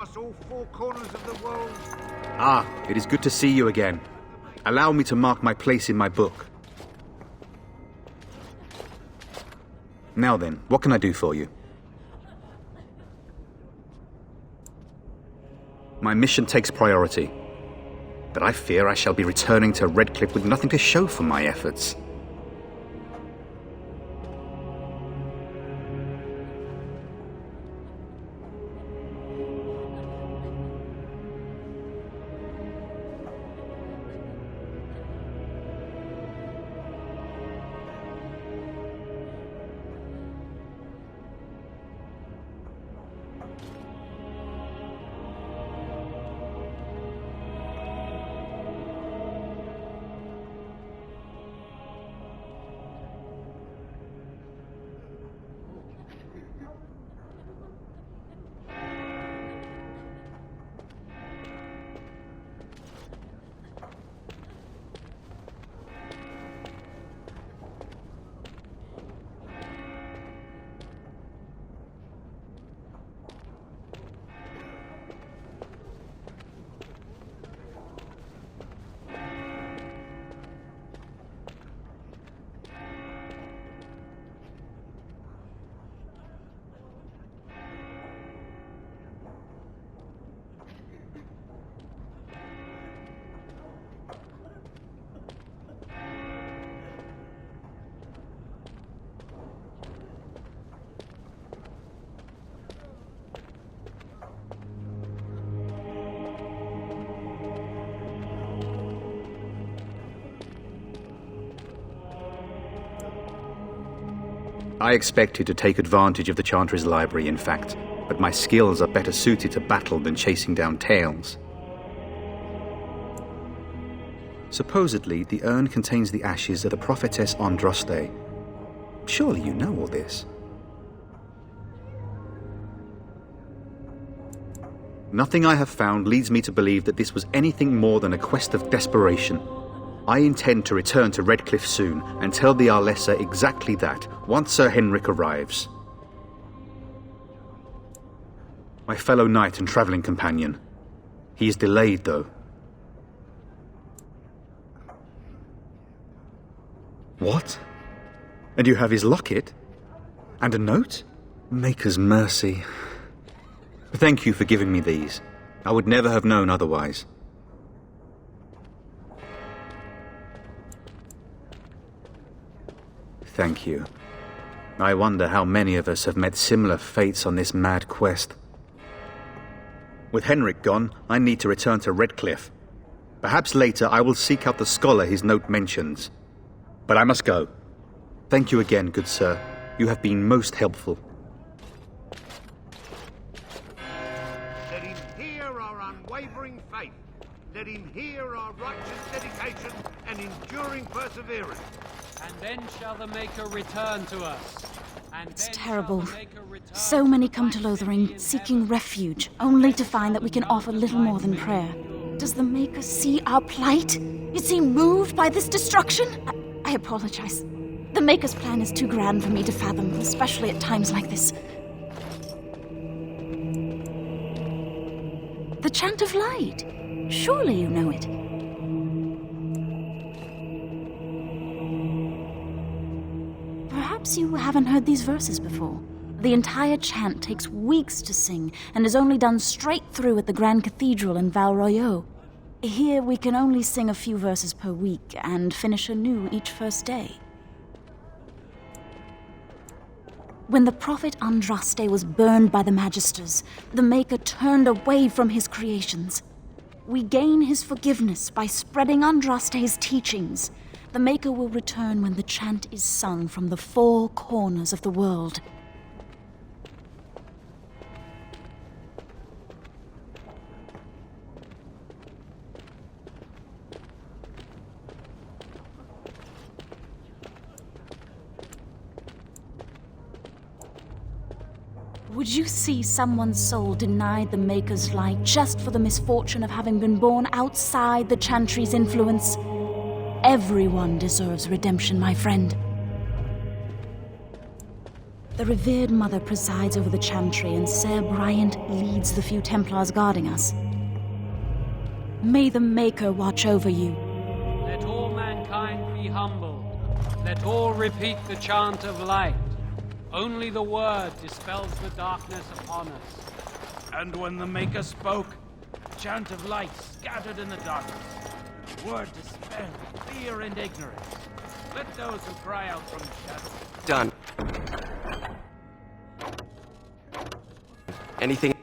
across all four corners of the world. Ah, it is good to see you again. Allow me to mark my place in my book. Now then, what can I do for you? My mission takes priority, but I fear I shall be returning to Redcliffe with nothing to show for my efforts. I expected to take advantage of the Chantry's library, in fact, but my skills are better suited to battle than chasing down tales. Supposedly, the urn contains the ashes of the prophetess Andraste. Surely you know all this. Nothing I have found leads me to believe that this was anything more than a quest of desperation. I intend to return to Redcliffe soon and tell the Arlessa exactly that, once Sir Henrik arrives. My fellow knight and travelling companion. He is delayed, though. What? And you have his locket? And a note? Maker's mercy. Thank you for giving me these. I would never have known otherwise. Thank you. I wonder how many of us have met similar fates on this mad quest. With Henrik gone, I need to return to Redcliffe. Perhaps later I will seek out the scholar his note mentions. But I must go. Thank you again, good sir. You have been most helpful. Let him hear our unwavering faith. Let him hear our righteous dedication and enduring perseverance. And then shall the Maker return to us. It's terrible. So many come to Lothering, seeking refuge, only to find that we can offer little more than prayer. Does the Maker see our plight? Is he moved by this destruction? I apologize. The Maker's plan is too grand for me to fathom, especially at times like this. The Chant of Light. Surely you know it. Perhaps you haven't heard these verses before. The entire chant takes weeks to sing and is only done straight through at the Grand Cathedral in Val Royeaux. Here we can only sing a few verses per week and finish anew each first day. When the prophet Andraste was burned by the Magisters, the Maker turned away from his creations. We gain his forgiveness by spreading Andraste's teachings. The Maker will return when the chant is sung from the four corners of the world. Would you see someone's soul denied the Maker's light just for the misfortune of having been born outside the Chantry's influence? Everyone deserves redemption, my friend. The revered mother presides over the chantry, and Sir Bryant leads the few Templars guarding us. May the Maker watch over you. Let all mankind be humble. Let all repeat the chant of light. Only the word dispels the darkness upon us. And when the Maker spoke, the chant of light scattered in the darkness. The word dispelled fear and ignorance. Let those who cry out from the shadows. Done. Anything?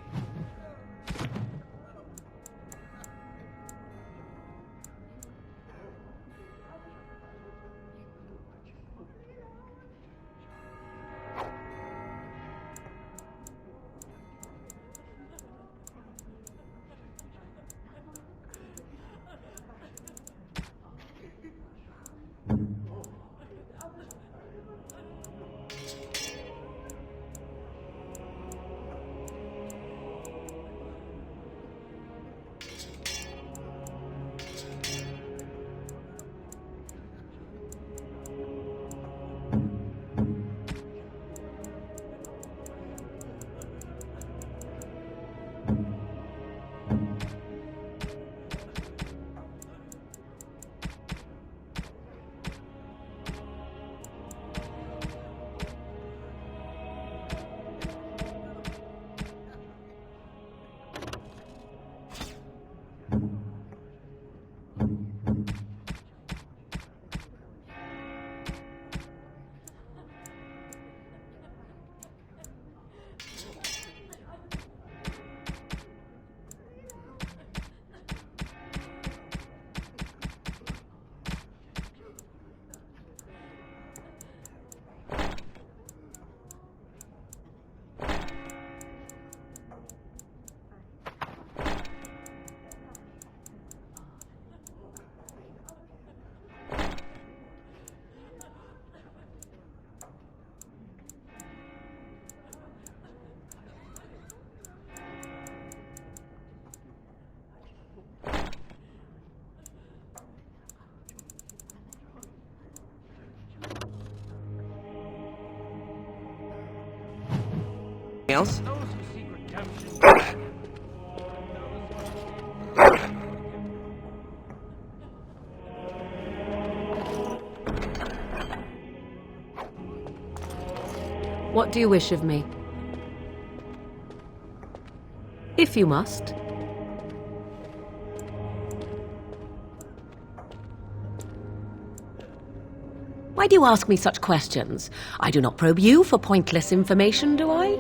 Else? Those who seek redemption. What do you wish of me? If you must. Why do you ask me such questions? I do not probe you for pointless information, do I?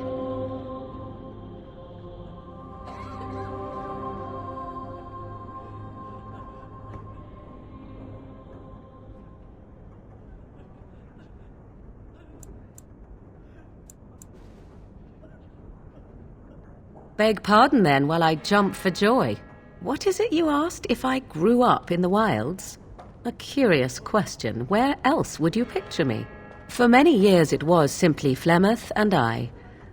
Beg pardon then while I jump for joy. What is it you asked if I grew up in the wilds? A curious question. Where else would you picture me? For many years it was simply Flemeth and I.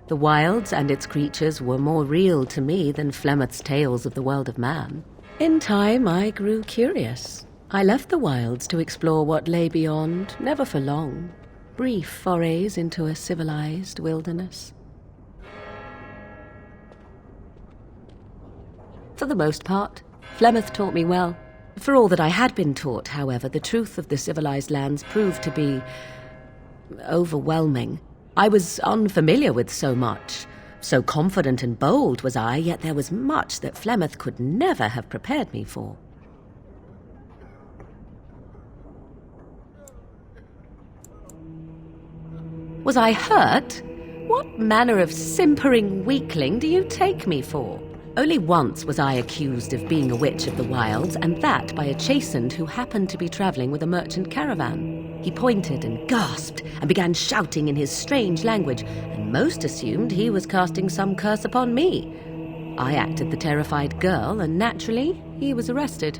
The wilds and its creatures were more real to me than Flemeth's tales of the world of man. In time I grew curious. I left the wilds to explore what lay beyond, never for long. Brief forays into a civilized wilderness. For the most part, Flemeth taught me well. For all that I had been taught, however, the truth of the civilized lands proved to be overwhelming. I was unfamiliar with so much. So confident and bold was I, yet there was much that Flemeth could never have prepared me for. Was I hurt? What manner of simpering weakling do you take me for? Only once was I accused of being a witch of the wilds, and that by a chastened who happened to be travelling with a merchant caravan. He pointed and gasped and began shouting in his strange language, and most assumed he was casting some curse upon me. I acted the terrified girl, and naturally, he was arrested.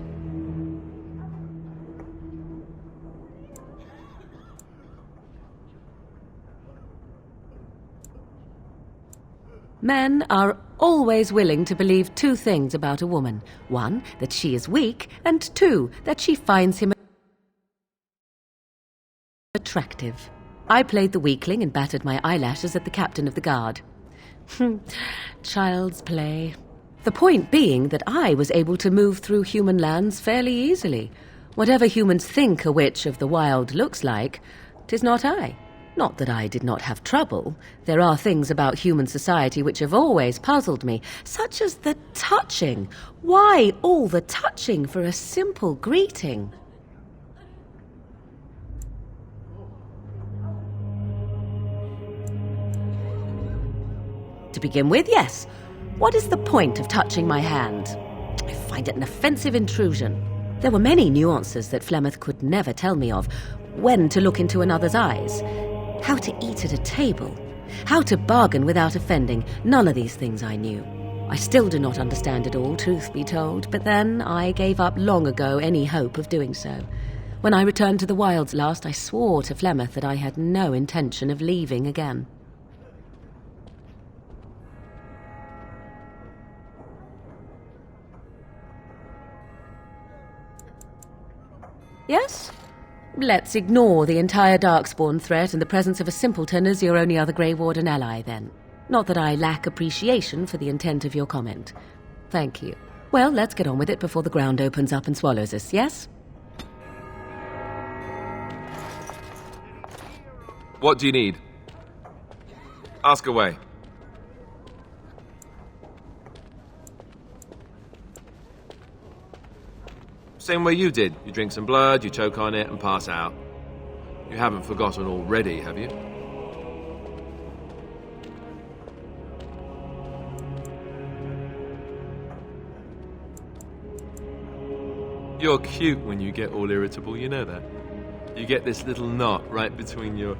Men are always willing to believe two things about a woman. One, that she is weak, and two, that she finds him attractive. I played the weakling and battered my eyelashes at the captain of the guard. Child's play. The point being that I was able to move through human lands fairly easily. Whatever humans think a witch of the wild looks like, 'tis not I. Not that I did not have trouble. There are things about human society which have always puzzled me, such as the touching. Why all the touching for a simple greeting? To begin with, yes. What is the point of touching my hand? I find it an offensive intrusion. There were many nuances that Flemeth could never tell me of. When to look into another's eyes. How to eat at a table. How to bargain without offending. None of these things I knew. I still do not understand it all, truth be told, but then I gave up long ago any hope of doing so. When I returned to the wilds last, I swore to Flemeth that I had no intention of leaving again. Yes? Let's ignore the entire Darkspawn threat and the presence of a simpleton as your only other Grey Warden ally, then. Not that I lack appreciation for the intent of your comment. Thank you. Well, let's get on with it before the ground opens up and swallows us, yes? What do you need? Ask away. Same way you did. You drink some blood, you choke on it, and pass out. You haven't forgotten already, have you? You're cute when you get all irritable, you know that. You get this little knot right between your...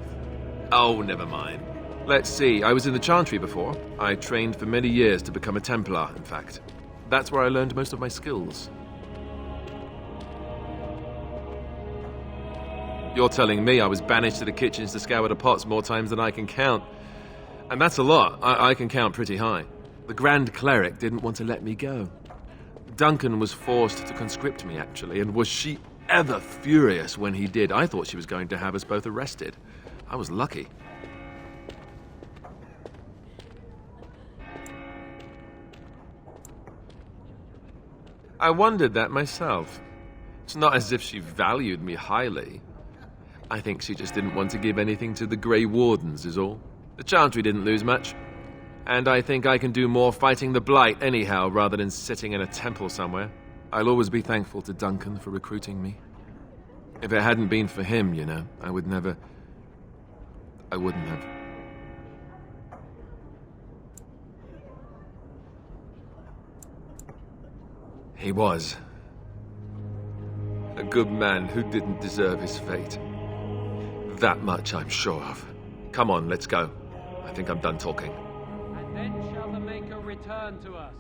Oh, never mind. Let's see, I was in the Chantry before. I trained for many years to become a Templar, in fact. That's where I learned most of my skills. You're telling me I was banished to the kitchens to scour the pots more times than I can count. And that's a lot. I can count pretty high. The Grand Cleric didn't want to let me go. Duncan was forced to conscript me, actually, and was she ever furious when he did. I thought she was going to have us both arrested. I was lucky. I wondered that myself. It's not as if she valued me highly. I think she just didn't want to give anything to the Grey Wardens, is all. The Chantry didn't lose much. And I think I can do more fighting the Blight anyhow, rather than sitting in a temple somewhere. I'll always be thankful to Duncan for recruiting me. If it hadn't been for him, you know, I wouldn't have. He was. A good man who didn't deserve his fate. That much I'm sure of. Come on, let's go. I think I'm done talking. And then shall the Maker return to us.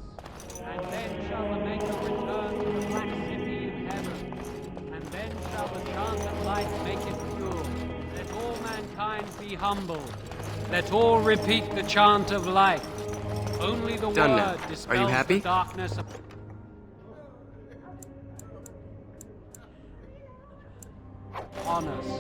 And then shall the Maker return to the Black City in heaven. And then shall the chant of light make it pure. Let all mankind be humble. Let all repeat the chant of light. Only the Done word now. dispels Are you happy? the darkness upon us.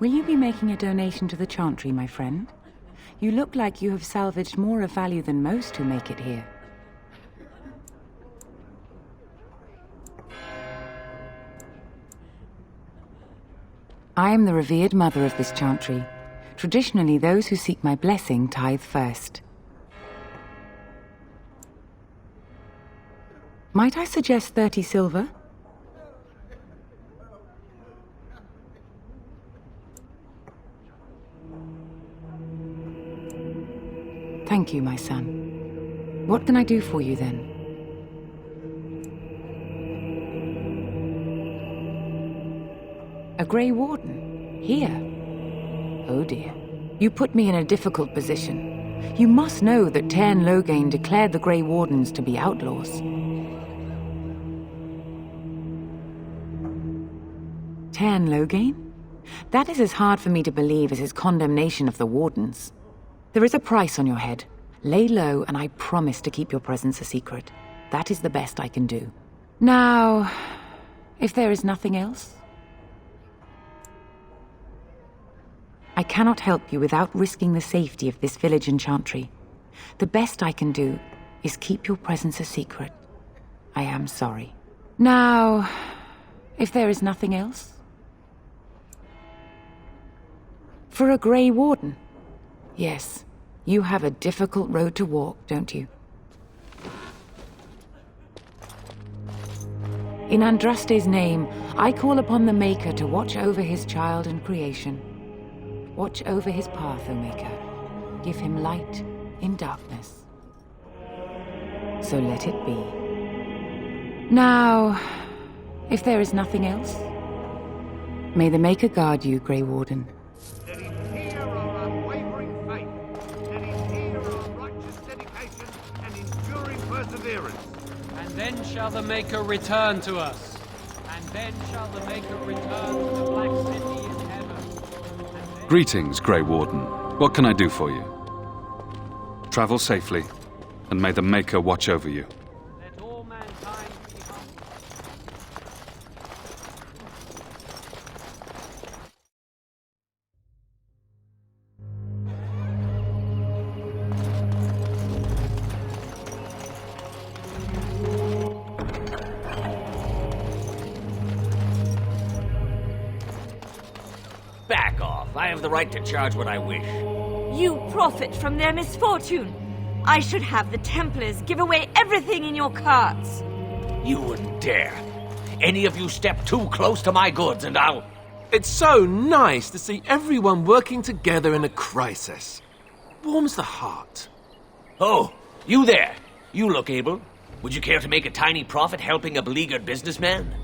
Will you be making a donation to the Chantry, my friend? You look like you have salvaged more of value than most who make it here. I am the revered mother of this Chantry. Traditionally, those who seek my blessing tithe first. Might I suggest 30 silver? Thank you, my son. What can I do for you then? A Grey Warden? Here? Oh dear. You put me in a difficult position. You must know that Tairn Loghain declared the Grey Wardens to be outlaws. Tairn Loghain? That is as hard for me to believe as his condemnation of the Wardens. There is a price on your head. Lay low, and I promise to keep your presence a secret. That is the best I can do. Now, if there is nothing else, I cannot help you without risking the safety of this village and chantry. The best I can do is keep your presence a secret. I am sorry. Now, if there is nothing else, for a Grey Warden, yes, you have a difficult road to walk, don't you? In Andraste's name, I call upon the Maker to watch over his child and creation. Watch over his path, O Maker. Give him light in darkness. So let it be. Now, if there is nothing else, may the Maker guard you, Grey Warden. Let him hear our unwavering faith. Let him hear our righteous dedication and enduring perseverance. And then shall the Maker return to us. And then shall the Maker return to the Black City in heaven. Greetings, Grey Warden. What can I do for you? Travel safely, and may the Maker watch over you. Let all mankind be humble. Back off. I have the right to charge what I wish. You profit from their misfortune. I should have the Templars give away everything in your carts. You wouldn't dare. Any of you step too close to my goods and I'll... It's so nice to see everyone working together in a crisis. Warms the heart. Oh, you there. You look able. Would you care to make a tiny profit helping a beleaguered businessman?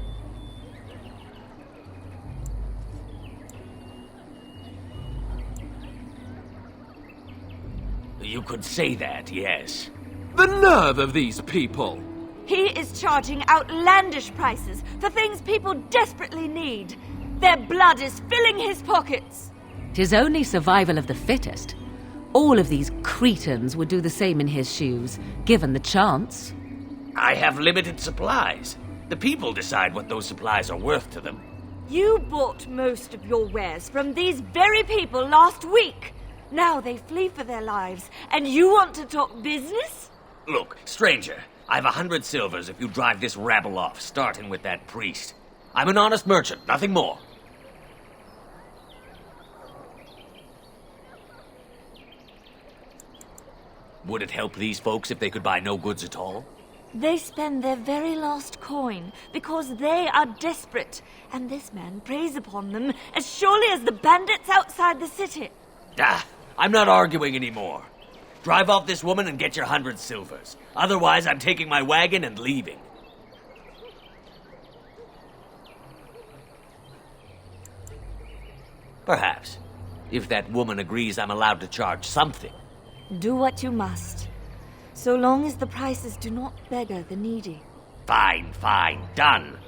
You could say that, yes. The nerve of these people! He is charging outlandish prices for things people desperately need. Their blood is filling his pockets. 'Tis only survival of the fittest. All of these cretins would do the same in his shoes, given the chance. I have limited supplies. The people decide what those supplies are worth to them. You bought most of your wares from these very people last week. Now they flee for their lives, and you want to talk business? Look, stranger, I've 100 silvers if you drive this rabble off, starting with that priest. I'm an honest merchant, nothing more. Would it help these folks if they could buy no goods at all? They spend their very last coin because they are desperate, and this man preys upon them as surely as the bandits outside the city. I'm not arguing anymore. Drive off this woman and get your 100 silvers. Otherwise, I'm taking my wagon and leaving. Perhaps. If that woman agrees I'm allowed to charge something. Do what you must, so long as the prices do not beggar the needy. Fine, done.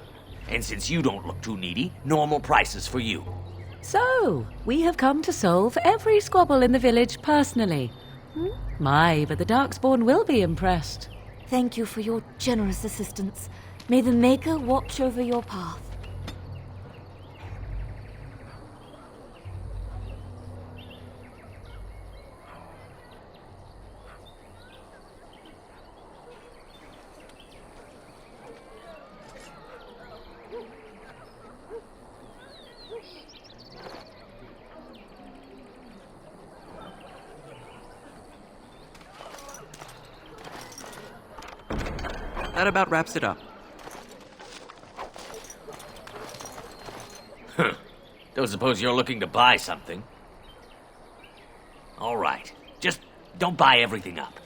And since you don't look too needy, normal prices for you. So, we have come to solve every squabble in the village personally. My, but the Darkspawn will be impressed. Thank you for your generous assistance. May the Maker watch over your path. That about wraps it up. Don't suppose you're looking to buy something? All right. Just don't buy everything up.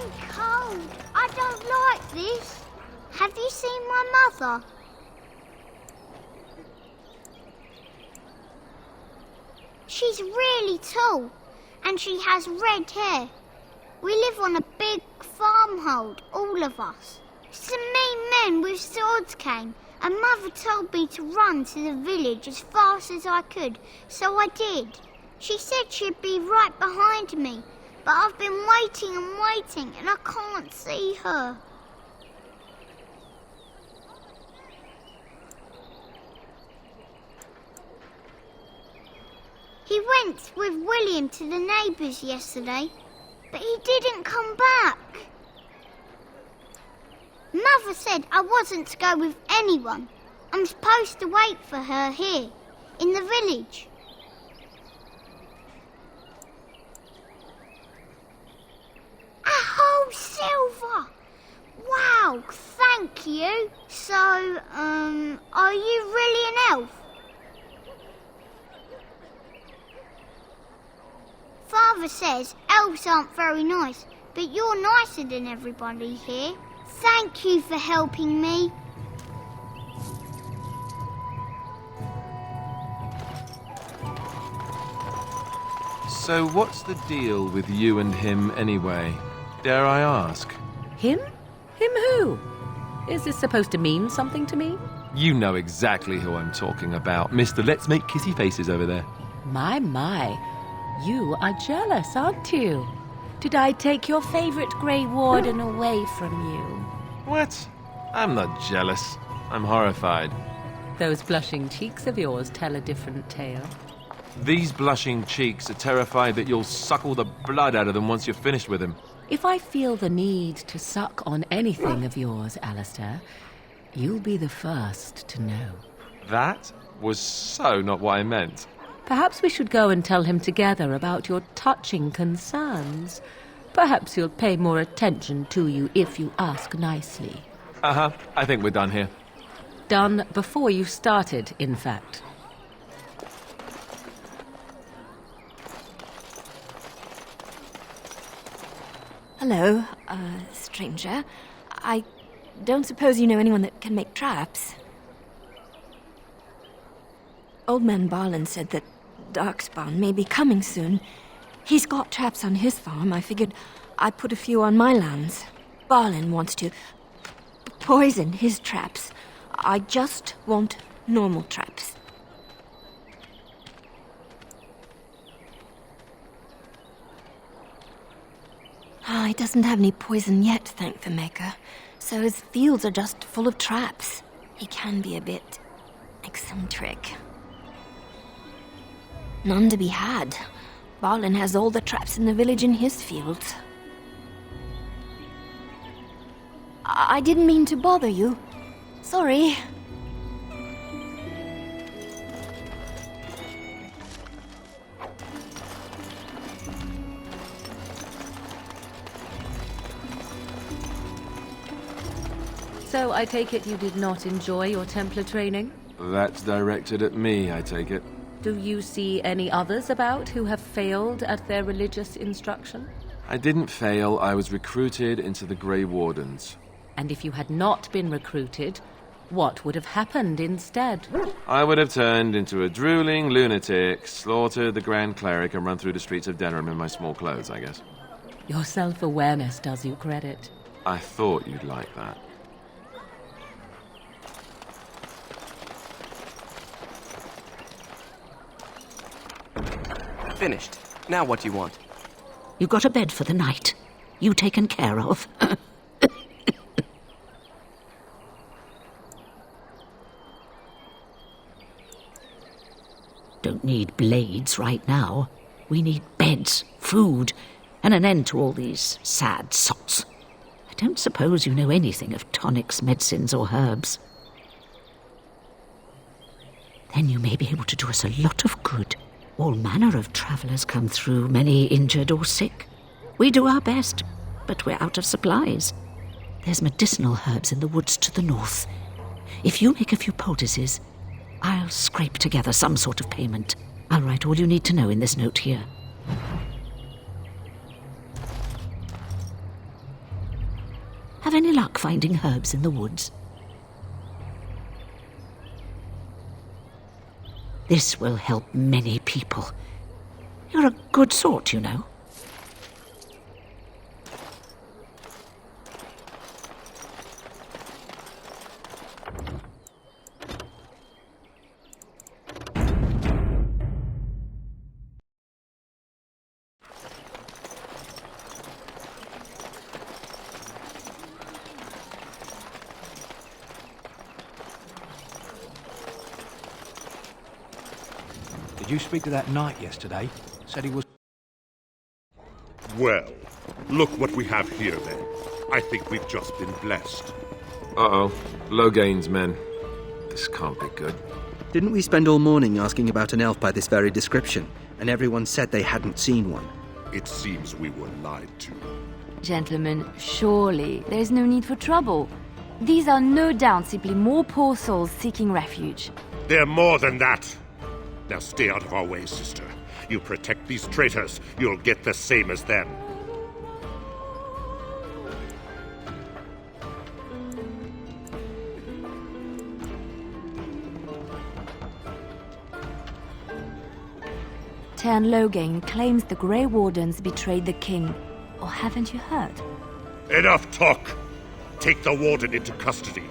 I'm cold. I don't like this. Have you seen my mother? She's really tall, and she has red hair. We live on a big farmhold, all of us. Some mean men with swords came, and Mother told me to run to the village as fast as I could, so I did. She said she'd be right behind me, but I've been waiting and waiting, and I can't see her. He went with William to the neighbours yesterday, but he didn't come back. Mother said I wasn't to go with anyone. I'm supposed to wait for her here, in the village. A whole silver! Wow, thank you. So, are you really an elf? Father says elves aren't very nice, but you're nicer than everybody here. Thank you for helping me. So what's the deal with you and him anyway? Dare I ask? Him? Him who? Is this supposed to mean something to me? You know exactly who I'm talking about, Mr. Let's Make Kissy Faces over there. My. You are jealous, aren't you? Did I take your favourite Grey Warden away from you? What? I'm not jealous. I'm horrified. Those blushing cheeks of yours tell a different tale. These blushing cheeks are terrified that you'll suck all the blood out of them once you're finished with him. If I feel the need to suck on anything of yours, Alistair, you'll be the first to know. That was so not what I meant. Perhaps we should go and tell him together about your touching concerns. Perhaps he'll pay more attention to you if you ask nicely. I think we're done here. Done before you started, in fact. Hello, stranger. I don't suppose you know anyone that can make traps? Old man Barlin said that Darkspawn may be coming soon. He's got traps on his farm. I figured I'd put a few on my lands. Barlin wants to poison his traps. I just want normal traps. He doesn't have any poison yet, thank the Maker. So his fields are just full of traps. He can be a bit eccentric. None to be had. Barlin has all the traps in the village in his fields. I didn't mean to bother you. Sorry. So I take it you did not enjoy your Templar training? That's directed at me, I take it. Do you see any others about who have failed at their religious instruction? I didn't fail. I was recruited into the Grey Wardens. And if you had not been recruited, what would have happened instead? I would have turned into a drooling lunatic, slaughtered the Grand Cleric, and run through the streets of Denham in my small clothes, I guess. Your self-awareness does you credit. I thought you'd like that. Finished. Now what do you want? You got a bed for the night. You taken care of. Don't need blades right now. We need beds, food, and an end to all these sad sots. I don't suppose you know anything of tonics, medicines, or herbs. Then you may be able to do us a lot of good. All manner of travellers come through, many injured or sick. We do our best, but we're out of supplies. There's medicinal herbs in the woods to the north. If you make a few poultices, I'll scrape together some sort of payment. I'll write all you need to know in this note here. Have any luck finding herbs in the woods? This will help many people. You're a good sort, you know. Did you speak to that knight yesterday? Said he was... Well, look what we have here, then. I think we've just been blessed. Uh-oh. Logain's men. This can't be good. Didn't we spend all morning asking about an elf by this very description, and everyone said they hadn't seen one? It seems we were lied to. Gentlemen, surely there's no need for trouble. These are no doubt simply more poor souls seeking refuge. They're more than that. Now stay out of our way, sister. You protect these traitors, you'll get the same as them. Tern Logain claims the Grey Wardens betrayed the king. Or haven't you heard? Enough talk! Take the warden into custody.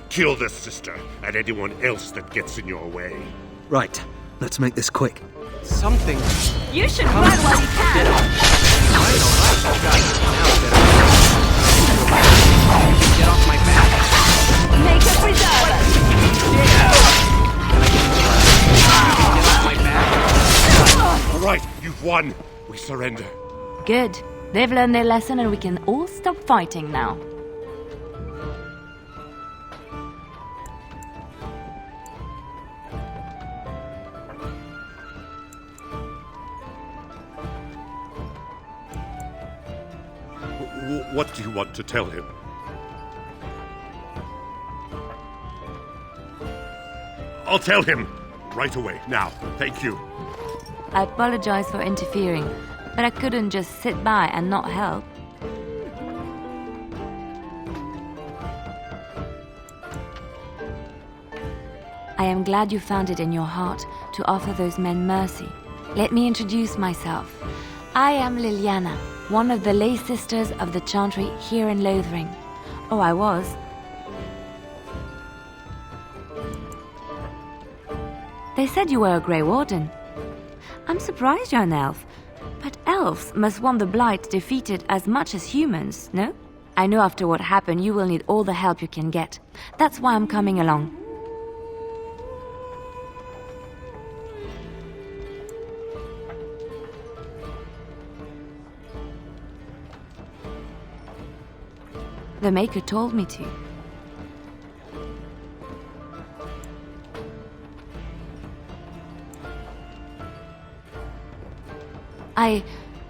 Kill this sister and anyone else that gets in your way. Right. Let's make this quick. Something... You should run while you can! Get off my back! Make a preserve us! Get off my back! All right, you've won. We surrender. Good. They've learned their lesson and we can all stop fighting now. What do you want to tell him? I'll tell him! Right away, now. Thank you. I apologize for interfering, but I couldn't just sit by and not help. I am glad you found it in your heart to offer those men mercy. Let me introduce myself. I am Liliana, one of the lay sisters of the Chantry here in Lothering. Oh, I was. They said you were a Grey Warden. I'm surprised you're an elf, but elves must want the Blight defeated as much as humans, no? I know after what happened you will need all the help you can get. That's why I'm coming along. The Maker told me to.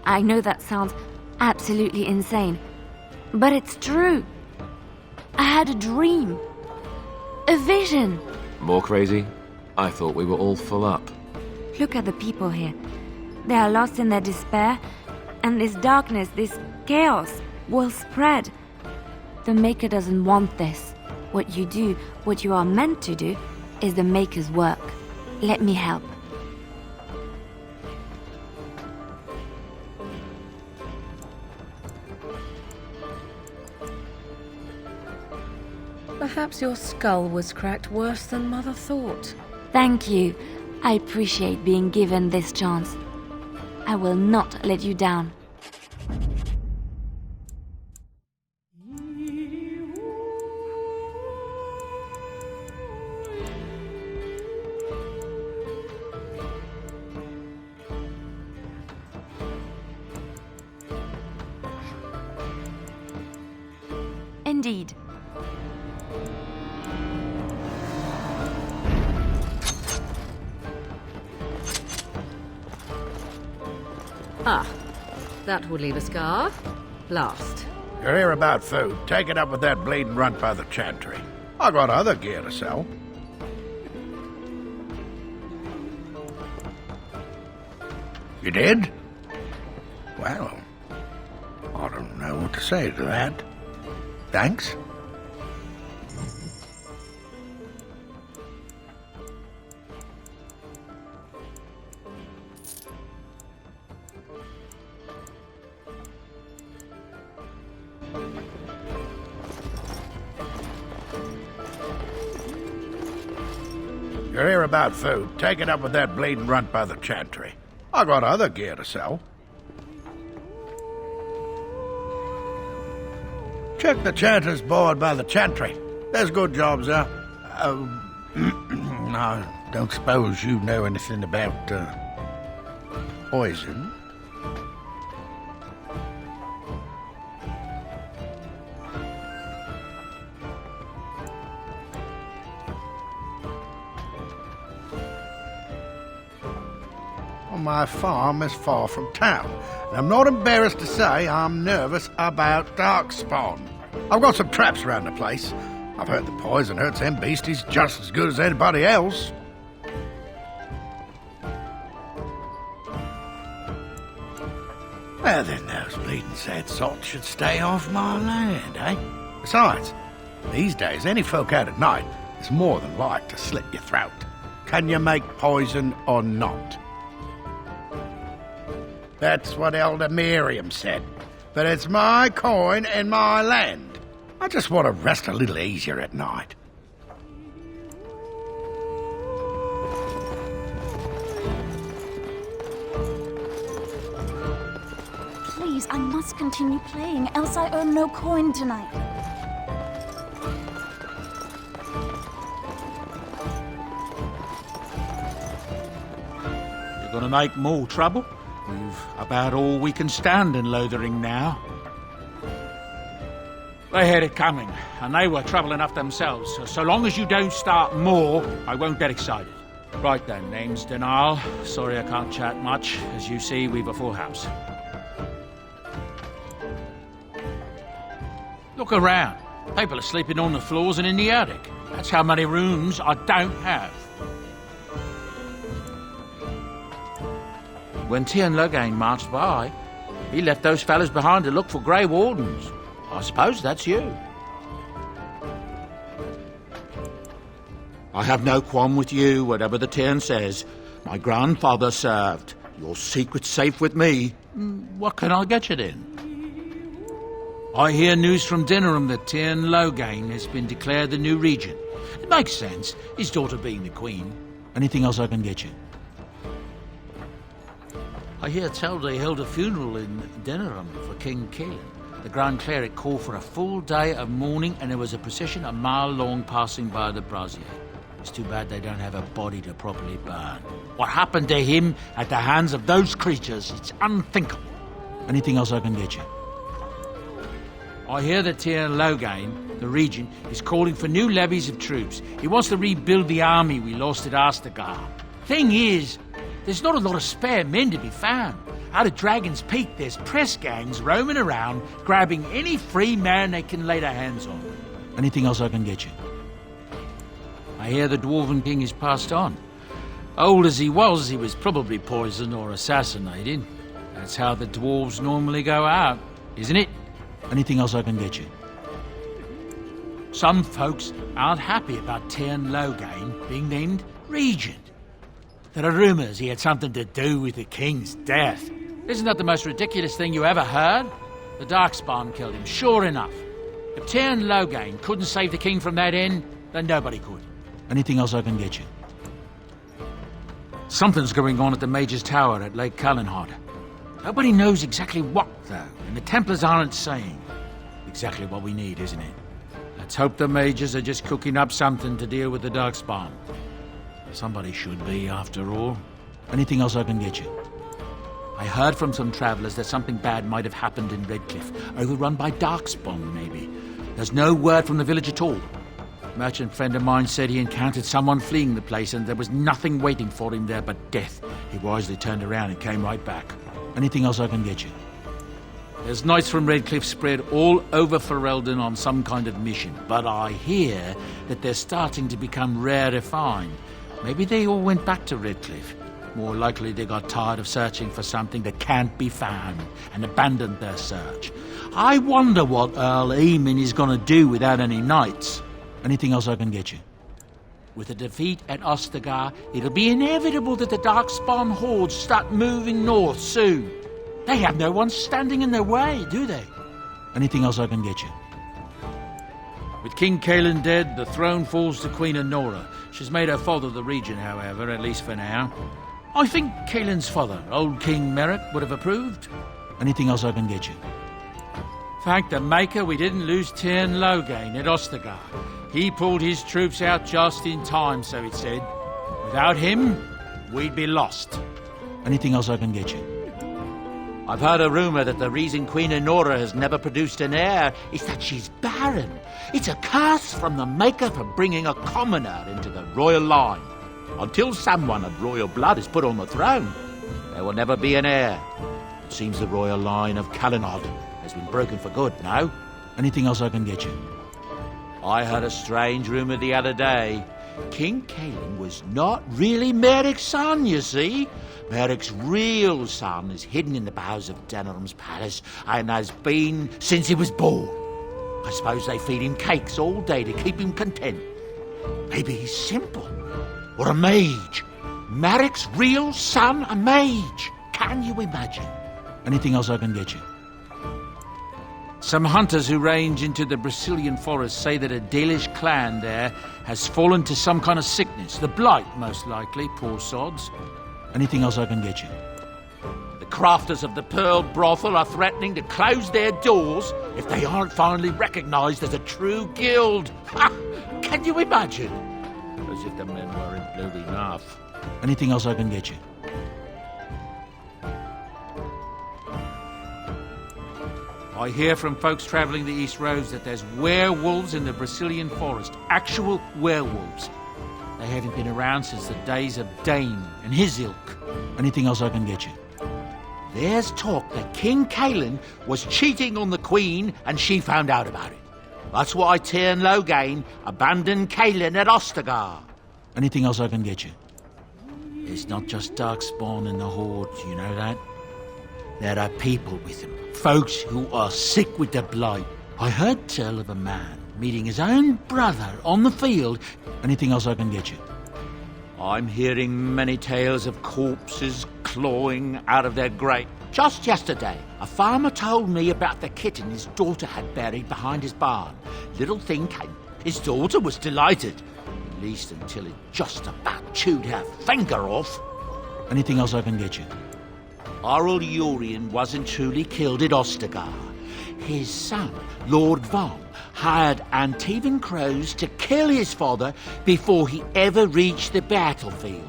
I know that sounds absolutely insane, but it's true. I had a dream. A vision. More crazy? I thought we were all full up. Look at the people here. They are lost in their despair, and this darkness, this chaos, will spread. The Maker doesn't want this. What you do, what you are meant to do, is the Maker's work. Let me help. Perhaps your skull was cracked worse than Mother thought. Thank you. I appreciate being given this chance. I will not let you down. Indeed. Ah, that would leave a scar. Last. You're here about food. Take it up with that bleeding runt by the Chantry. I got other gear to sell. You did? Well, I don't know what to say to that. Thanks. You're here about food. Take it up with that bleeding runt by the chantry. I got other gear to sell. Check the chanter's board by the chantry. There's good jobs there. I don't suppose you know anything about poison. My farm is far from town, and I'm not embarrassed to say I'm nervous about darkspawn. I've got some traps around the place. I've heard the poison hurts them beasties just as good as anybody else. Well, then those bleeding sad salts should stay off my land, eh? Besides, these days, any folk out at night is more than like to slit your throat. Can you make poison or not? That's what Elder Miriam said. But it's my coin and my land. I just want to rest a little easier at night. Please, I must continue playing, else I earn no coin tonight. You're gonna make more trouble? We've about all we can stand in Lothering now. They had it coming, and they were trouble enough themselves. So long as you don't start more, I won't get excited. Right then, name's Denal. Sorry I can't chat much. As you see, we've a full house. Look around. People are sleeping on the floors and in the attic. That's how many rooms I don't have. When Tian Logain marched by, he left those fellas behind to look for Grey Wardens. I suppose that's you. I have no qualm with you, whatever the Tian says. My grandfather served. Your secret's safe with me. What can I get you then? I hear news from Dinnerham that Tian Logain has been declared the new regent. It makes sense, his daughter being the queen. Anything else I can get you? I hear tell they held a funeral in Dinnerham for King Keelan. The Grand Cleric called for a full day of mourning, and there was a procession a mile long passing by the brazier. It's too bad they don't have a body to properly burn. What happened to him at the hands of those creatures, it's unthinkable. Anything else I can get you? I hear that Tian Logain, the regent, is calling for new levies of troops. He wants to rebuild the army we lost at Astagar. Thing is, there's not a lot of spare men to be found. Out of Dragon's Peak, there's press gangs roaming around, grabbing any free man they can lay their hands on. Anything else I can get you? I hear the Dwarven King is passed on. Old as he was probably poisoned or assassinated. That's how the dwarves normally go out, isn't it? Anything else I can get you? Some folks aren't happy about Tian Logain being named regent. There are rumours he had something to do with the king's death. Isn't that the most ridiculous thing you ever heard? The Darkspawn killed him, sure enough. If Tian Logain couldn't save the king from that end, then nobody could. Anything else I can get you? Something's going on at the Mage's Tower at Lake Callanhod. Nobody knows exactly what, though, and the Templars aren't saying. Exactly what we need, isn't it? Let's hope the Mages are just cooking up something to deal with the Darkspawn. Somebody should be, after all. Anything else I can get you? I heard from some travellers that something bad might have happened in Redcliffe, overrun by Darkspawn, maybe. There's no word from the village at all. A merchant friend of mine said he encountered someone fleeing the place and there was nothing waiting for him there but death. He wisely turned around and came right back. Anything else I can get you? There's knights from Redcliffe spread all over Ferelden on some kind of mission, but I hear that they're starting to become rare to find. Maybe they all went back to Redcliffe. More likely they got tired of searching for something that can't be found and abandoned their search. I wonder what Earl Eamon is going to do without any knights. Anything else I can get you? With a defeat at Ostagar, it'll be inevitable that the Darkspawn hordes start moving north soon. They have no one standing in their way, do they? Anything else I can get you? With King Caelan dead, the throne falls to Queen Honora. She's made her father the regent, however, at least for now. I think Caelan's father, old King Merrick, would have approved. Anything else I can get you? Thank the Maker we didn't lose Tyrn Loghain at Ostagar. He pulled his troops out just in time, so it said. Without him, we'd be lost. Anything else I can get you? I've heard a rumour that the reason Queen Honora has never produced an heir is that she's barren. It's a curse from the Maker for bringing a commoner into the royal line. Until someone of royal blood is put on the throne, there will never be an heir. It seems the royal line of Calenod has been broken for good now. Anything else I can get you? I heard a strange rumour the other day. King Caelan was not really Merrick's son, you see. Merrick's real son is hidden in the bowels of Denerim's palace and has been since he was born. I suppose they feed him cakes all day to keep him content. Maybe he's simple. Or a mage. Merrick's real son, a mage. Can you imagine? Anything else I can get you? Some hunters who range into the Brazilian forest say that a Dalish clan there has fallen to some kind of sickness. The blight, most likely, poor sods. Anything else I can get you? The crafters of the Pearl Brothel are threatening to close their doors if they aren't finally recognised as a true guild. Ha! Can you imagine? As if the men weren't blue enough. Anything else I can get you? I hear from folks travelling the East Roads that there's werewolves in the Brazilian forest. Actual werewolves. They haven't been around since the days of Dane and his ilk. Anything else I can get you? There's talk that King Caelan was cheating on the Queen and she found out about it. That's why Tyrn Loghain abandoned Caelan at Ostagar. Anything else I can get you? It's not just Darkspawn in the Horde, you know that? There are people with him. Folks who are sick with the blight. I heard tell of a man meeting his own brother on the field. Anything else I can get you? I'm hearing many tales of corpses clawing out of their grave. Just yesterday, a farmer told me about the kitten his daughter had buried behind his barn. Little thing came. His daughter was delighted. At least until it just about chewed her finger off. Anything else I can get you? Oral Urian wasn't truly killed at Ostagar. His son, Lord Vom, hired Antivan crows to kill his father before he ever reached the battlefield.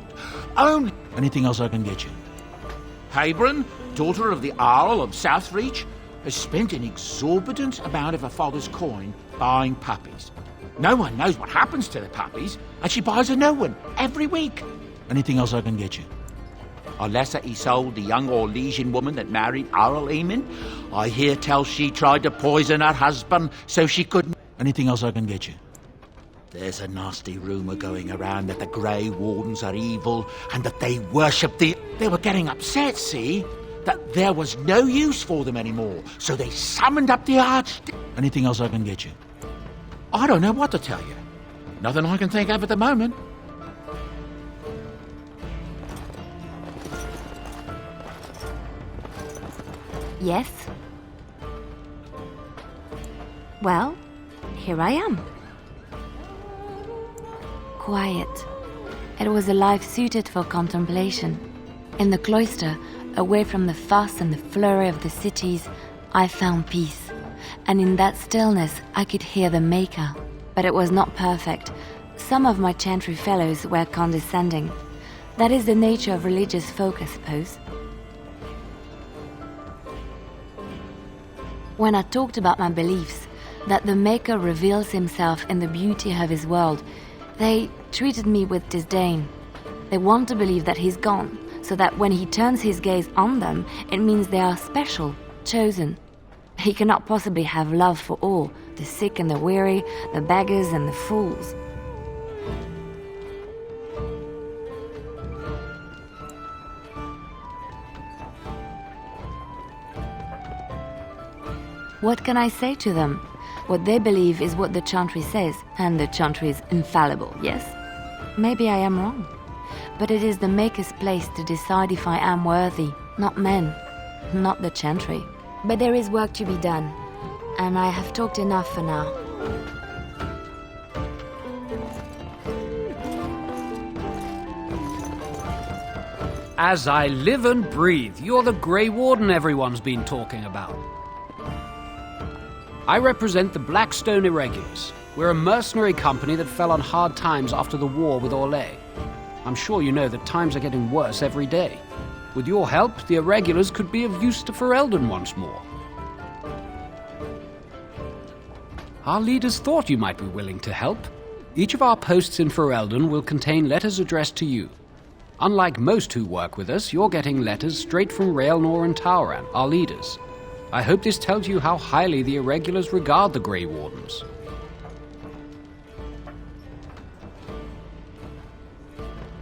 Only... Anything else I can get you? Habron, daughter of the Earl of Southreach, has spent an exorbitant amount of her father's coin buying puppies. No one knows what happens to the puppies, and she buys a new one every week. Anything else I can get you? Alessa Isolde, the young Orlesian woman that married Earl Eamon, I hear tell she tried to poison her husband so she couldn't... Anything else I can get you? There's a nasty rumour going around that the Grey Wardens are evil and that they worship the... They were getting upset, see? That there was no use for them anymore, so they summoned up the Anything else I can get you? I don't know what to tell you. Nothing I can think of at the moment. Yes? Well, here I am. Quiet. It was a life suited for contemplation. In the cloister, away from the fuss and the flurry of the cities, I found peace. And in that stillness, I could hear the Maker. But it was not perfect. Some of my chantry fellows were condescending. That is the nature of religious folk, I suppose. When I talked about my beliefs, that the Maker reveals himself in the beauty of his world, they treated me with disdain. They want to believe that he's gone, so that when he turns his gaze on them, it means they are special, chosen. He cannot possibly have love for all, the sick and the weary, the beggars and the fools. What can I say to them? What they believe is what the Chantry says, and the Chantry is infallible, yes? Maybe I am wrong. But it is the Maker's place to decide if I am worthy, not men, not the Chantry. But there is work to be done, and I have talked enough for now. As I live and breathe, you're the Grey Warden everyone's been talking about. I represent the Blackstone Irregulars. We're a mercenary company that fell on hard times after the war with Orlais. I'm sure you know that times are getting worse every day. With your help, the Irregulars could be of use to Ferelden once more. Our leaders thought you might be willing to help. Each of our posts in Ferelden will contain letters addressed to you. Unlike most who work with us, you're getting letters straight from Raelnor and Tauran, our leaders. I hope this tells you how highly the Irregulars regard the Grey Wardens.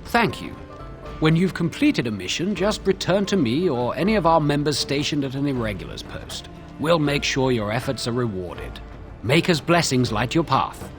Thank you. When you've completed a mission, just return to me or any of our members stationed at an Irregulars post. We'll make sure your efforts are rewarded. Maker's blessings light your path.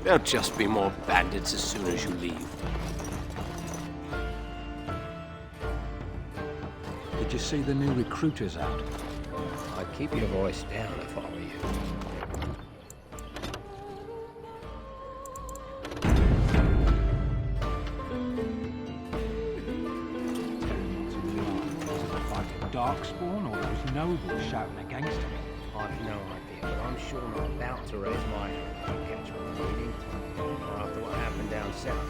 There'll just be more bandits as soon as you leave. Did you see the new recruiters out? I'd keep your voice down if I were you. Darkspawn or those nobles shouting against him? I've no idea, but I'm sure not about to raise my hand if you catch what I'm reading, or after what happened down south.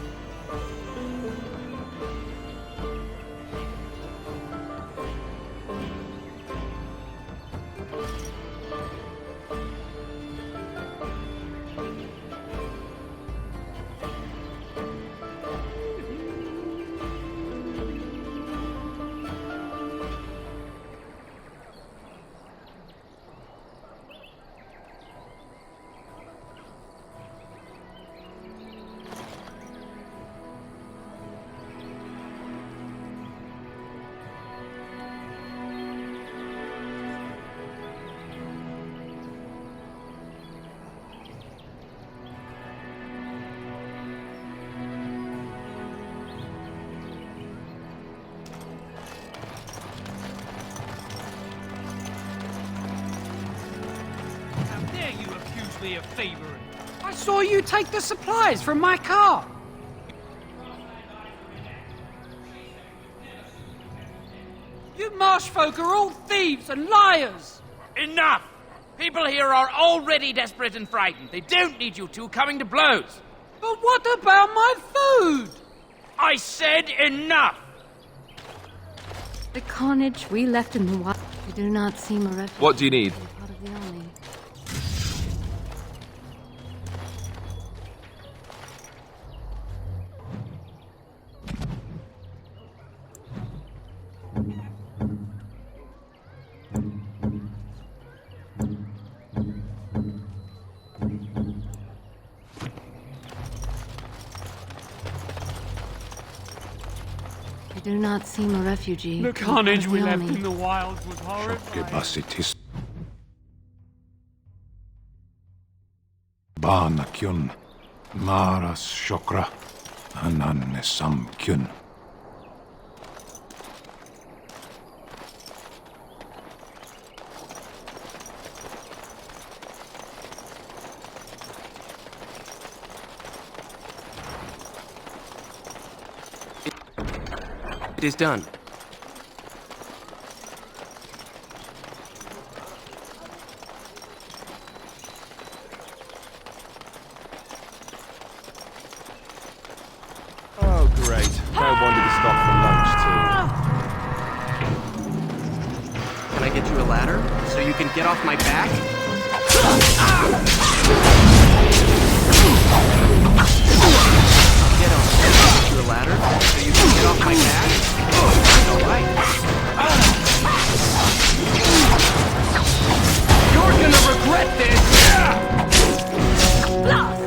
Of thievery. I saw you take the supplies from my car. You marsh folk are all thieves and liars. Enough! People here are already desperate and frightened. They don't need you two coming to blows. But what about my food? I said enough! The carnage we left in the wild. We do not seem a refuge. What do you need? Part of the army. Do not seem a refugee. The carnage we left army. in the wilds was horrifying. Gebasitis. Banakyun. Maras Shokra. Ananne Samkyun. It is done. Oh, great. I wanted to stop for lunch, too. Can I get you a ladder so you can get off my back? Get on. Can I get you a ladder so you can get off my back? All right. You're gonna regret this! And that!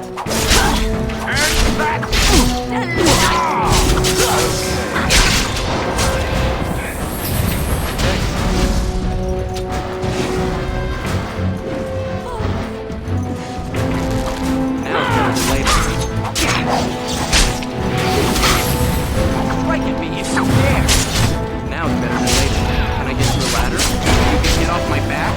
Strike at me if you dare! Now it's better than later. Can I get you a ladder? You can get off my back?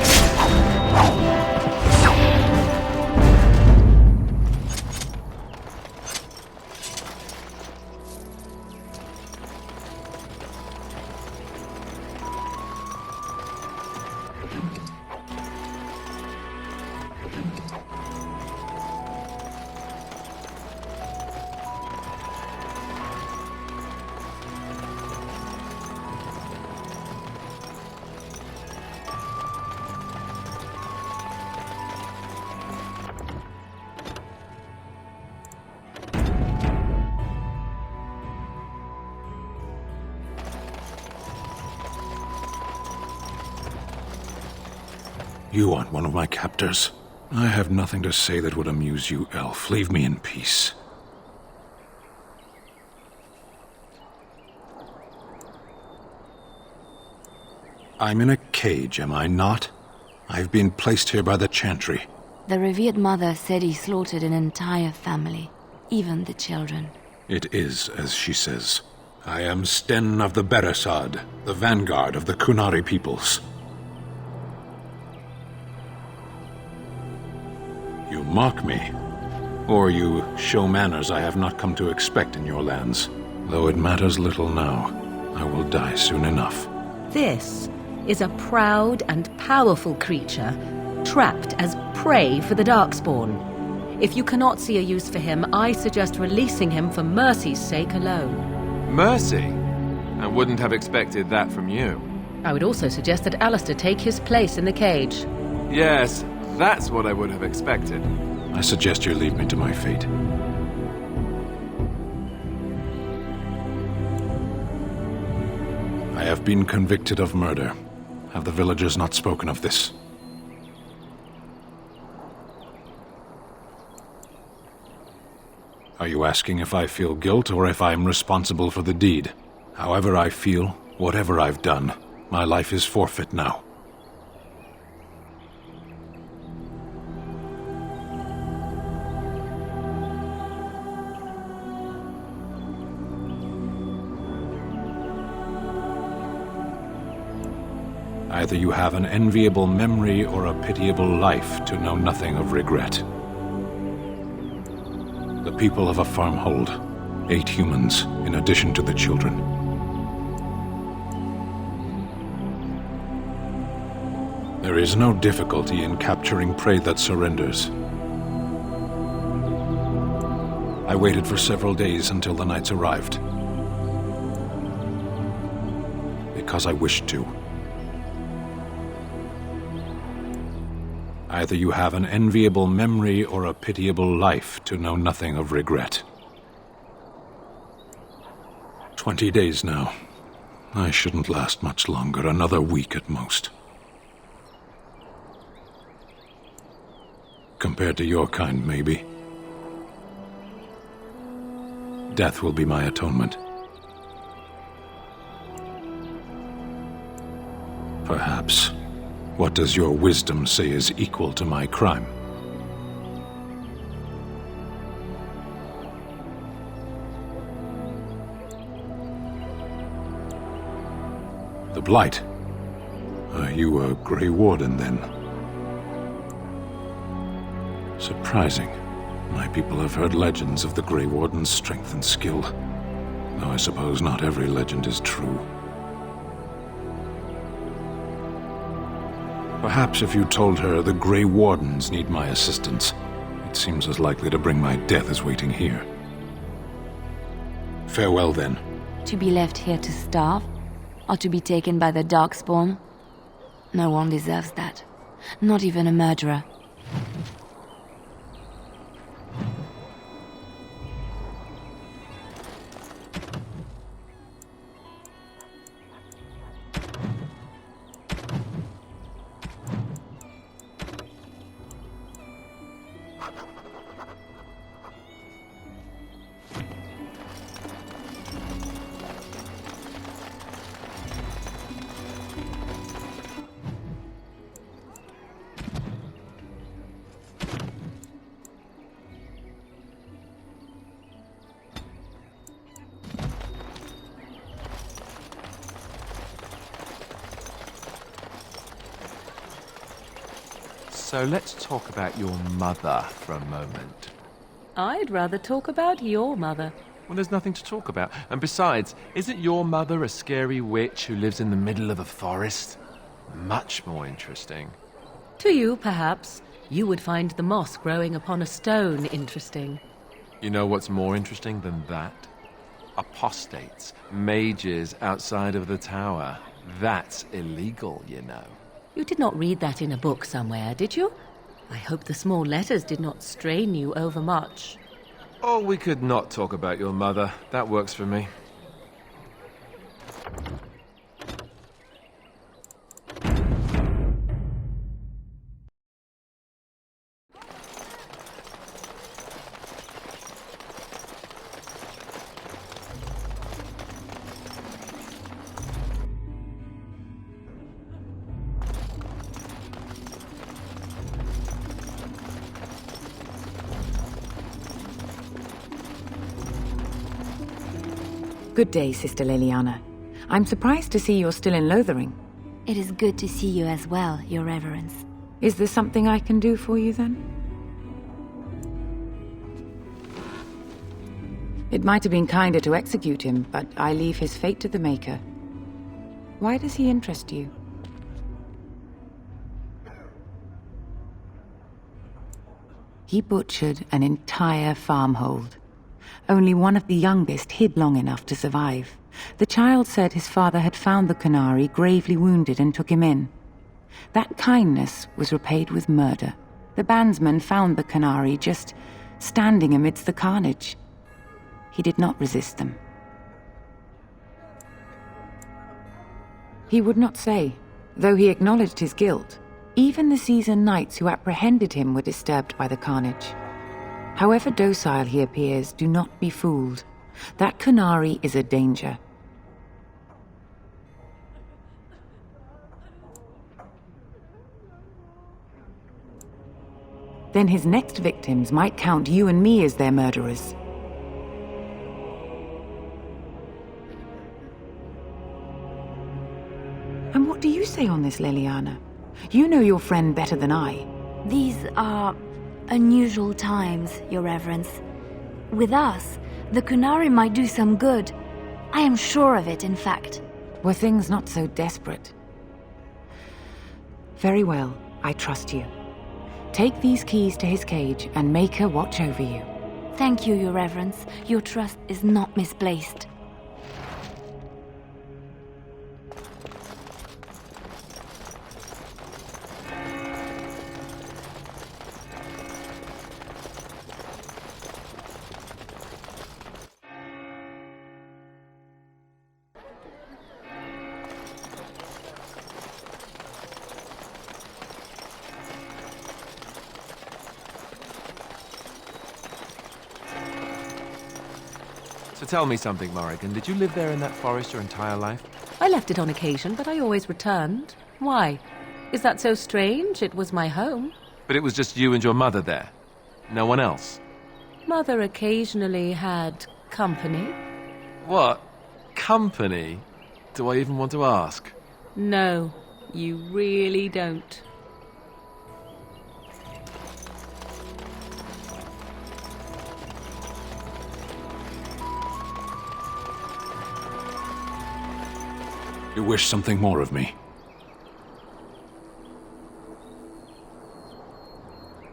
You aren't one of my captors. I have nothing to say that would amuse you, elf. Leave me in peace. I'm in a cage, am I not? I've been placed here by the Chantry. The revered mother said he slaughtered an entire family, even the children. It is as she says. I am Sten of the Beresad, the vanguard of the Kunari peoples. You mock me, or you show manners I have not come to expect in your lands. Though it matters little now, I will die soon enough. This is a proud and powerful creature, trapped as prey for the Darkspawn. If you cannot see a use for him, I suggest releasing him for mercy's sake alone. Mercy? I wouldn't have expected that from you. I would also suggest that Alistair take his place in the cage. Yes, that's what I would have expected. I suggest you leave me to my fate. I have been convicted of murder. Have the villagers not spoken of this? Are you asking if I feel guilt or if I am responsible for the deed? However I feel, whatever I've done, my life is forfeit now. Either you have an enviable memory or a pitiable life to know nothing of regret. The people of a farmhold, 8 humans, in addition to the children. There is no difficulty in capturing prey that surrenders. I waited for several days until the knights arrived. Because I wished to. Either you have an enviable memory or a pitiable life to know nothing of regret. 20 days now. I shouldn't last much longer, another week at most. Compared to your kind, maybe. Death will be my atonement. Perhaps. What does your wisdom say is equal to my crime? The Blight. Are you a Grey Warden, then? Surprising. My people have heard legends of the Grey Warden's strength and skill. Though I suppose not every legend is true. Perhaps if you told her the Grey Wardens need my assistance, it seems as likely to bring my death as waiting here. Farewell, then. To be left here to starve? Or to be taken by the Darkspawn? No one deserves that. Not even a murderer. So let's talk about your mother for a moment. I'd rather talk about your mother. Well, there's nothing to talk about. And besides, isn't your mother a scary witch who lives in the middle of a forest? Much more interesting. To you, perhaps. You would find the moss growing upon a stone interesting. You know what's more interesting than that? Apostates, mages outside of the tower. That's illegal, you know. You did not read that in a book somewhere, did you? I hope the small letters did not strain you overmuch. Oh, we could not talk about your mother. That works for me. Good day, Sister Leliana. I'm surprised to see you're still in Lothering. It is good to see you as well, Your Reverence. Is there something I can do for you, then? It might have been kinder to execute him, but I leave his fate to the Maker. Why does he interest you? He butchered an entire farmhold. Only one of the youngest hid long enough to survive. The child said his father had found the Canary gravely wounded and took him in. That kindness was repaid with murder. The bandsman found the Canary just standing amidst the carnage. He did not resist them. He would not say, though he acknowledged his guilt. Even the seasoned knights who apprehended him were disturbed by the carnage. However docile he appears, do not be fooled. That Canary is a danger. Then his next victims might count you and me as their murderers. And what do you say on this, Leliana? You know your friend better than I. These are unusual times, Your Reverence. With us, the Canary might do some good. I am sure of it, in fact. Were things not so desperate? Very well, I trust you. Take these keys to his cage and make her watch over you. Thank you, Your Reverence. Your trust is not misplaced. So tell me something, Morrigan. Did you live there in that forest your entire life? I left it on occasion, but I always returned. Why? Is that so strange? It was my home. But it was just you and your mother there? No one else? Mother occasionally had company. What? Company? Do I even want to ask? No, you really don't. You wish something more of me?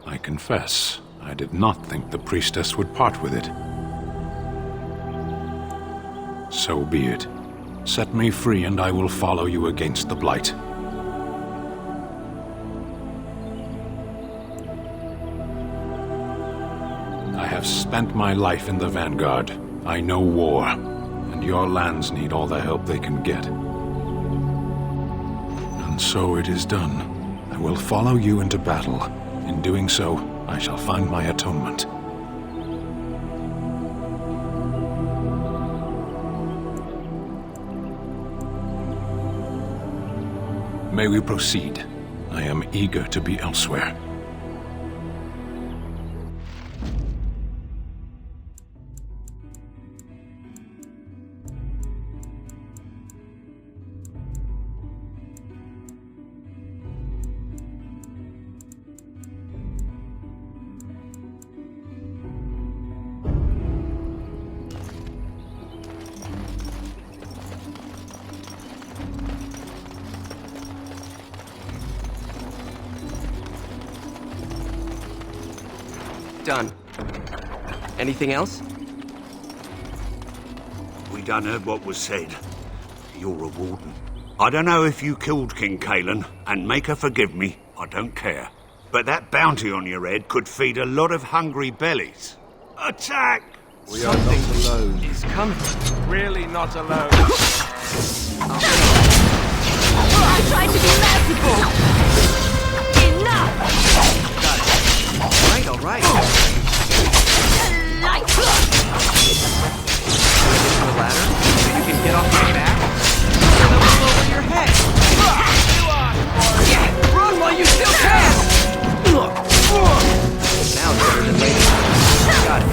I confess, I did not think the priestess would part with it. So be it. Set me free and I will follow you against the Blight. I have spent my life in the Vanguard. I know war, and your lands need all the help they can get. And so it is done. I will follow you into battle. In doing so, I shall find my atonement. May we proceed? I am eager to be elsewhere. Done. Anything else? We done heard what was said. You're a warden. I don't know if you killed King Kalen, and make her forgive me, I don't care. But that bounty on your head could feed a lot of hungry bellies. Attack! We are not alone. He's coming. Really not alone. I tried to be merciful. Enough! All right. Light! To a ladder so you can get off my back? Or they'll blow over your head. Run while you still can! Now it's better than later. Got it.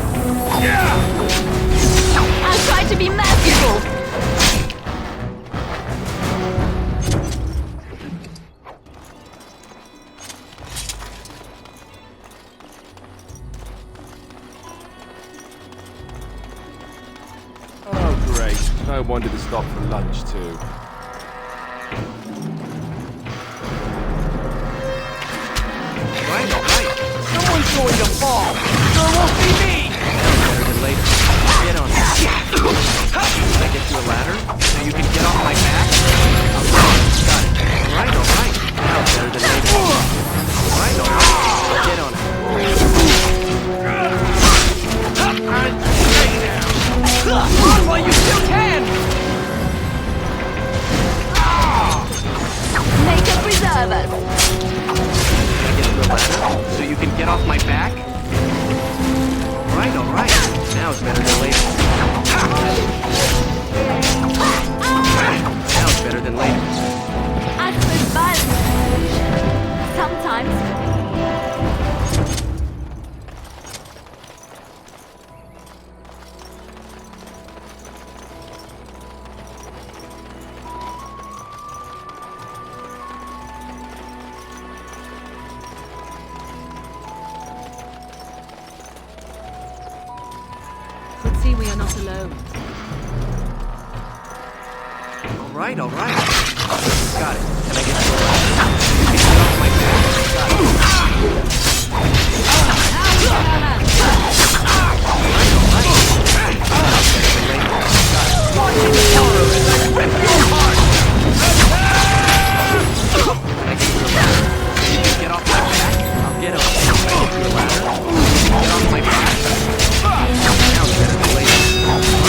I tried to be merciful. I wanted to stop for lunch, too. Right. Someone's going to fall. Sure won't be me. Better than later. Get on it. Can I get you a ladder so you can get off my back? Got it. Right. Now it's better than later. Right. Get on it. Run while you still can! Make a preserve us. Can I get you a ladder so you can get off my back? All right. Now it's better than later. Now it's better than later. I suppose violence. Sometimes. We are not alone. All right. Got it. Can I get you a ladder? You can get off my back. Got it. Watch it sorrow as I rip your heart. Can I get you a ladder? You can get off my back. I'll get on. Can I get you a ladder? You can get off my back. Now it's better than later.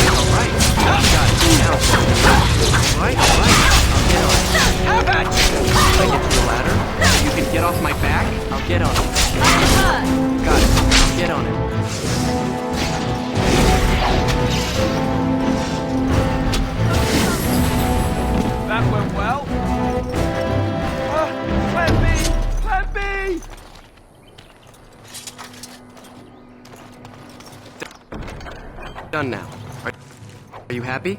All right. Got it. Now it's better than later. All right. I'll get on it. How about you? Can I get you a ladder? You can get off my back. I'll get on it. Got it. I'll get on it. That went well. Plan B! Plan B! Done now. Are you happy?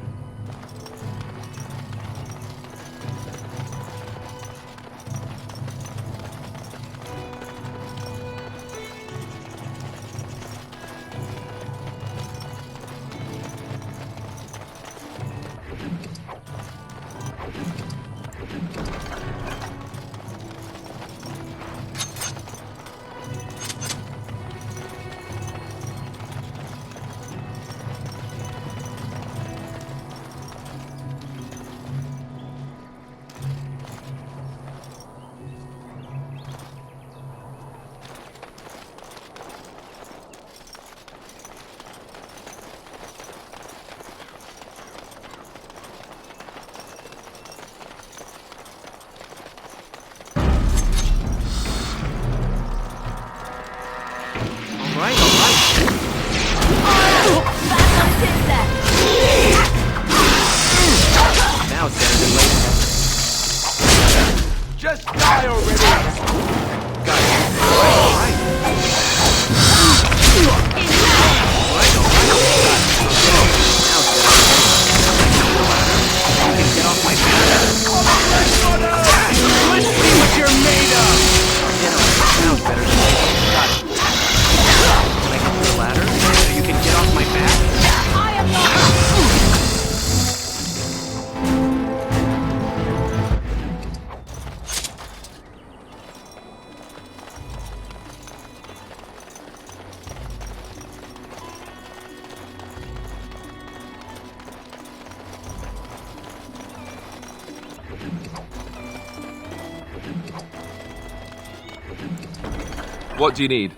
What do you need?